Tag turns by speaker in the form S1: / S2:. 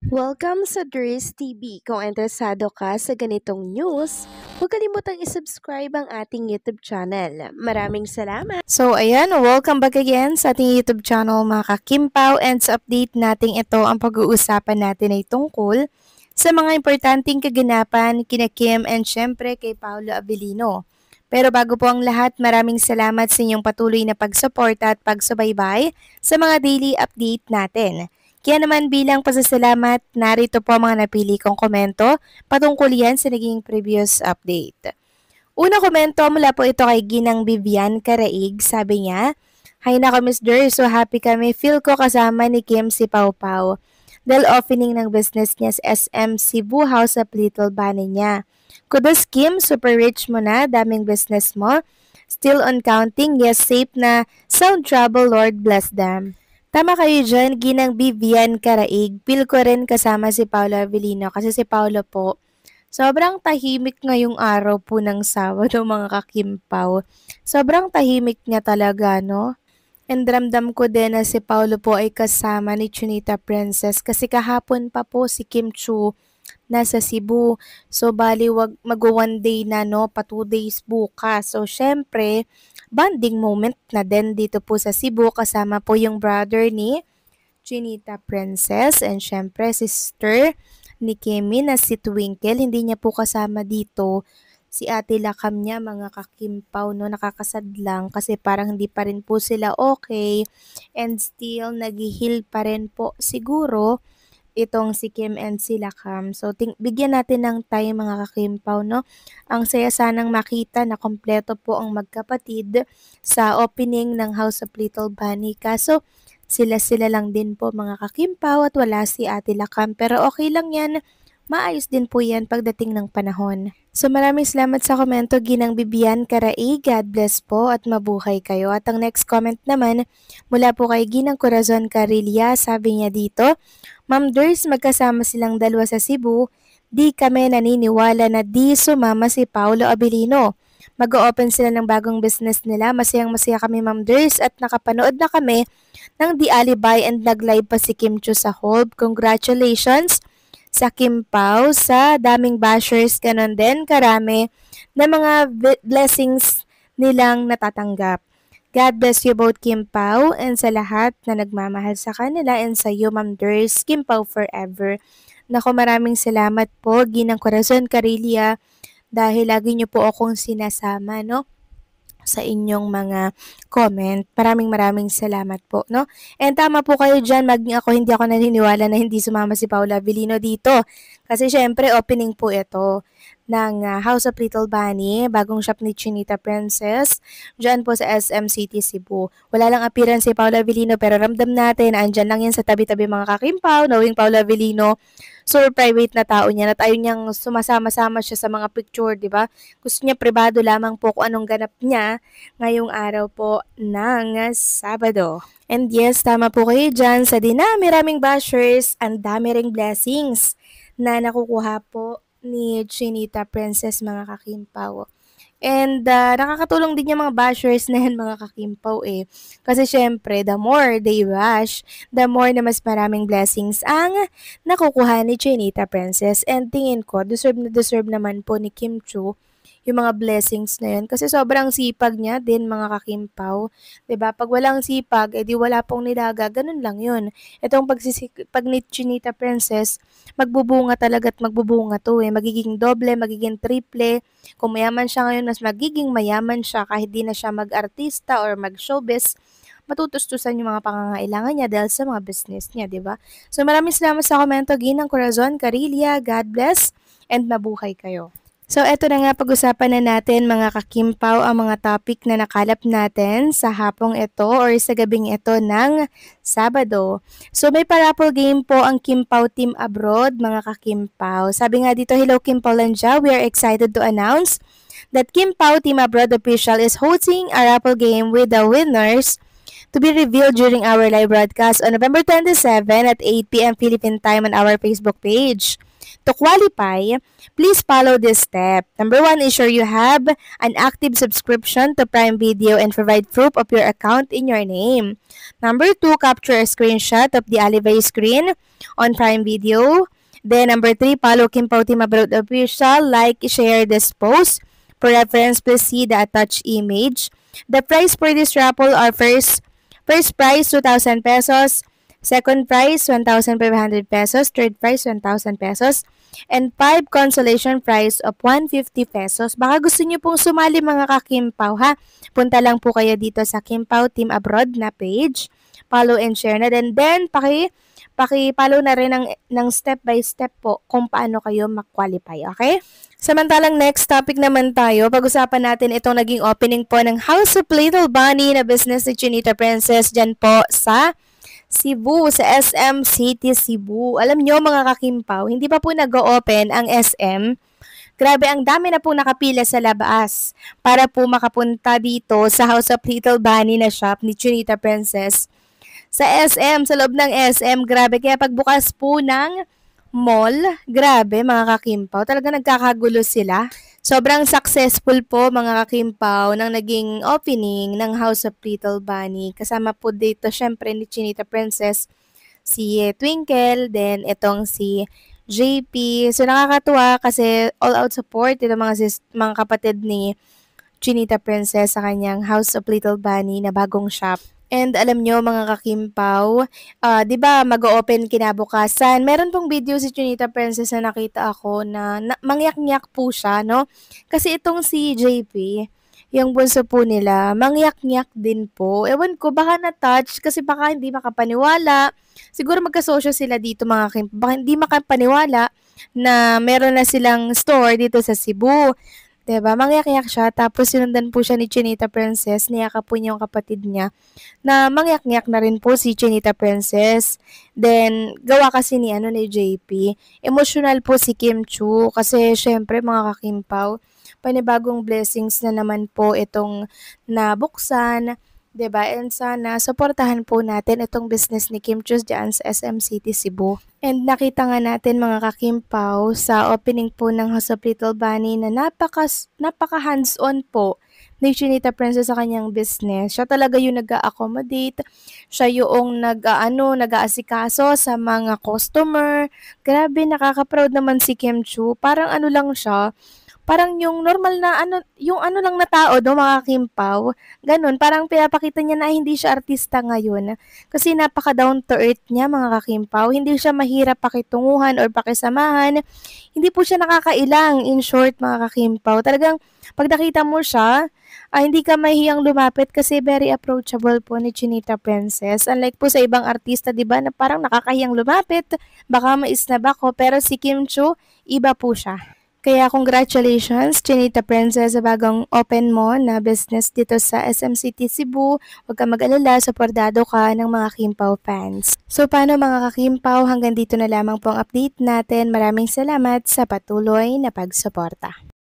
S1: Welcome sa Dries TV. Kung interesado ka sa ganitong news, huwag kalimutang isubscribe ang ating YouTube channel. Maraming salamat!
S2: So ayan, welcome back again sa ating YouTube channel mga kakimpaw, and sa update natin ito ang pag-uusapan natin ay tungkol sa mga importanteng kaganapan kina Kim and syempre kay Paolo Abilino. Pero bago po ang lahat, maraming salamat sa inyong patuloy na pagsuporta at pagsubaybay sa mga daily update natin. Kaya naman bilang pasasalamat, narito po ang mga napili kong komento patungkol yan sa naging previous update. Una komento mula po ito kay Ginang Vivian Karaig. Sabi niya, "Hay nako Miss Der, so happy kami. Feel ko kasama ni Kim si Pau Pau. Dahil opening ng business niya sa SM Cebu House of Little Bani niya. Kudos Kim, super rich mo na, daming business mo. Still on counting, yes safe na, sound trouble, Lord bless them." Tama kayo dyan, Ginang Vivian Karaig. Feel ko rin kasama si Paolo Avellino kasi si Paolo po, sobrang tahimik ngayong araw po ng Sabado mga kakimpaw. Sobrang tahimik niya talaga, no? And ramdam ko din na si Paolo po ay kasama ni Chinita Princess kasi kahapon pa po si Kim Chu nasa Cebu. So bali mag 1 day na, no, pa 2 days bukas. So syempre, bonding moment na din dito po sa Cebu kasama po yung brother ni Chinita Princess and syempre sister ni Kimi na si Twinkle. Hindi niya po kasama dito si Ate Lakam niya mga kakimpaw, no, nakakasad lang kasi parang hindi pa rin po sila okay and still nag-heal pa rin po siguro itong si Kim and si Lakam. So, bigyan natin ng time mga kakimpaw, no? Ang saya sanang makita na kompleto po ang magkapatid sa opening ng House of Little Bunny. Kaso, sila-sila lang din po mga kakimpaw at wala si Ate Lakam. Pero okay lang yan. Maayos din po yan pagdating ng panahon. So maraming salamat sa komento, Ginang Bibian Karaig. God bless po at mabuhay kayo. At ang next comment naman mula po kay Ginang Corazon Carillia. Sabi niya dito, "Ma'am Ders, magkasama silang dalawa sa Cebu. Di kami naniniwala na di sumama si Paolo Abilino. Mag-o-open sila ng bagong business nila. Masayang-masaya kami Ma'am Ders at nakapanood na kami ng The Alibi and nag-live pa si Kim Chu sa Holb. Congratulations sa Kim Pao, sa daming bashers, ganon din karami na mga blessings nilang natatanggap. God bless you both Kim Pao and sa lahat na nagmamahal sa kanila and sa iyo Ma'am Ders, Kim Pao forever." Nako, maraming salamat po Ginang Corazon Carillia dahil lagi niyo po akong sinasama, no, sa inyong mga comment. Maraming salamat po, no? And tama po kayo dyan, maging ako, hindi ako naniniwala na hindi sumama si Paolo Avellino dito. Kasi syempre, opening po ito ng House of Little Bunny, bagong shop ni Chinita Princess, dyan po sa SM City, Cebu. Wala lang appearance si Paolo Avellino, pero ramdam natin, andyan lang yan sa tabi-tabi mga kakimpaw, knowing Paolo Avellino, super private na tao niya at ayaw niyang sumasama-sama siya sa mga picture, di ba? Gusto niya pribado lamang po kung anong ganap niya ngayong araw po ng Sabado. And yes, tama po kayo dyan. Sa dinami-raming bashers, ang dami ring blessings na nakukuha po ni Chinita Princess mga kakimpaw. And nakakatulong din yung mga bashers na yan mga kakimpaw eh. Kasi syempre, the more they bash, the more na mas maraming blessings ang nakukuha ni Chinita Princess. And tingin ko, deserve na deserve naman po ni Kim Chu yung mga blessings na yun. Kasi sobrang sipag niya din mga kakimpaw. 'Di ba? Pag walang sipag, edi wala pong nilaga. Ganun lang yun. Itong pag ni Chinita Princess, magbubunga talaga at magbubunga to eh. Magiging doble, magiging triple. Kung mayaman siya ngayon, mas magiging mayaman siya kahit di na siya mag-artista or mag-showbiz. Matutustusan yung mga pangangailangan niya dahil sa mga business niya, di ba? So maraming salamat sa komento, Ginang Corazon Carillia. God bless and mabuhay kayo. So, eto na nga pag-usapan na natin mga kakimpaw ang mga topic na nakalap natin sa hapong ito or sa gabing ito ng Sabado. So, may parapol game po ang Kimpaw Team Abroad mga kakimpaw. Sabi nga dito, "Hello Kimpaw Lanja, we are excited to announce that Kimpaw Team Abroad official is hosting a raffle game with the winners to be revealed during our live broadcast on November 27 at 8 p.m. Philippine time on our Facebook page. To qualify, please follow this step. Number 1, ensure you have an active subscription to Prime Video and provide proof of your account in your name. Number 2, capture a screenshot of the Alibay screen on Prime Video. Then number 3, follow Kim Pao Team Abroad Official. Like, share this post. For reference, please see the attached image. The price for this raffle are first prize 2,000 pesos, second prize 1,500 pesos, third prize 1,000 pesos, and 5 consolation prize of 150 pesos. Baka gusto niyo pong sumali mga ka-Kimpaw ha. Punta lang po kayo dito sa Kim Pao Team Abroad na page. Follow and share na. And then paki-follow na rin ng step by step po kung paano kayo mag-qualify. Okay? Samantalang next topic naman tayo, pag-usapan natin itong naging opening po ng House of Little Bunny na business ni Chinita Princess dyan po sa Cebu, sa SM City, Cebu. Alam nyo mga ka-Kimpaw, hindi pa po nag-open ang SM. Grabe, ang dami na po nakapila sa labas para po makapunta dito sa House of Little Bunny na shop ni Chinita Princess. Sa SM, sa loob ng SM, grabe. Kaya pagbukas po ng mall, grabe mga ka-Kimpaw, talaga nagkakagulo sila. Sobrang successful po mga ka-Kimpaw ng naging opening ng House of Little Bunny. Kasama po dito syempre ni Chinita Princess si Twinkle, then itong si JP. So nakakatuwa kasi all out support ito mga kapatid ni Chinita Princess sa kanyang House of Little Bunny na bagong shop. And alam nyo mga ka-Kimpaw, di ba mag-open kinabukasan? Meron pong video si Chinita Princess na nakita ako na mangyak-nyak po siya, no? Kasi itong si JP, yung bunso po nila, mangyak-nyak din po. Ewan ko, baka na-touch kasi baka hindi makapaniwala. Siguro magkasosyo sila dito mga Kimpaw. Baka hindi makapaniwala na meron na silang store dito sa Cebu. Diba? Mangyak-yak siya, tapos sinundan po siya ni Chinita Princess, niyakap po niya yung kapatid niya, na mangyak-yak na rin po si Chinita Princess. Then, gawa kasi ni JP. Emotional po si Kim Chu, kasi syempre mga ka-Kimpaw, panibagong blessings na naman po itong nabuksan, diba? And sana, supportahan po natin itong business ni Kim Chu dyan sa SM City, Cebu. And nakita nga natin mga ka-Kimpaw sa opening po ng House of Little Bunny na napaka hands-on po ni Chinita Princess sa kanyang business. Siya talaga yung nag-accommodate, siya yung nag-aasikaso sa mga customer. Grabe, nakaka-proud naman si Kim Chu. Parang lang siya, parang yung normal na lang na tao, no, mga Kimpaw. Ganun, parang pinapakita niya na hindi siya artista ngayon. Kasi napaka down to earth niya, mga Kimpaw. Hindi siya mahirap pakitunguhan or pakisamahan. Hindi po siya nakakailang, in short, mga Kimpaw. Talagang pag nakita mo siya, hindi ka mahiyang lumapit kasi very approachable po ni Chinita Princess. Unlike po sa ibang artista, di ba, na parang nakakahiyang lumapit, baka maisnab ako, pero si Kim Chu, iba po siya. Kaya congratulations, Chinita Princess, sa bagong open mo na business dito sa SM City, Cebu. Huwag ka mag-alala, supportado ka ng mga Kimpaw fans. So paano mga ka-Kimpaw, hanggang dito na lamang po ang update natin. Maraming salamat sa patuloy na pagsuporta.